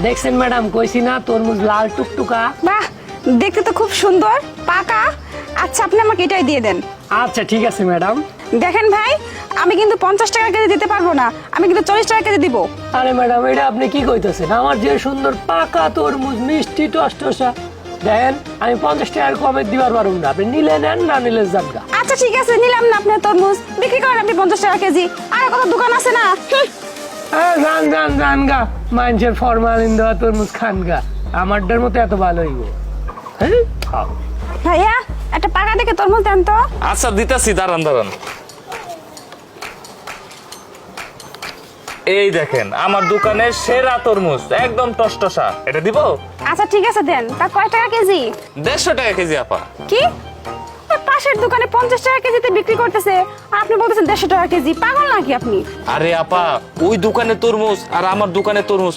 দেখছেন ম্যাডাম, কইছি না তরমুজ লাল টুকটুকা। বাহ, দেখতে তো খুব সুন্দর পাকা। আচ্ছা, আপনি আমাকে এটাই দিয়ে দেন। আচ্ছা ঠিক আছে ম্যাডাম। দেখেন ভাই, আমি কিন্তু 50 টাকা কেজি দিতে পারবো না, আমি কিন্তু 40 টাকা কেজি দিব। আরে ম্যাডাম, এটা আপনি কি কইতেছেন? আমার যে সুন্দর পাকা তরমুজ, মিষ্টি টসটসা, দেখেন আমি 50 টাকার কমে দিবার পারুম না। আপনি নিলে নেন, না নিলে যান গা। আচ্ছা ঠিক আছে, নিলাম না আপনার তরমুজ, বিক্রি করেন আপনি 50 টাকা কেজি। আর কত দোকান আছে না। যান যান যান গা, মানুষের ফরমালিন দেওয়া তরমুজ খান গা, আমারটার মতো এত ভালো হইব? হ্যাঁ খাও। ভাইয়া, একটা পাকা দেখে তরমুজ দেন তো। আচ্ছা দিতাছি, দাঁড়ান দাঁড়ান। এই দেখেন আমার দোকানের সেরা তরমুজ, একদম টসটসা। এটা দিব? আচ্ছা ঠিক আছে দেন। তা কয় টাকা কেজি? 150 টাকা কেজি আপা। কি? ওই পাশের দোকানে 50 টাকা কেজিতে বিক্রি করতেছে, আর আপনি বলতেছেন 150 টাকা কেজি। পাগল নাকি আপনি? আরে আপা, ওই দোকানের তরমুজ আর আমার দোকানের তরমুজ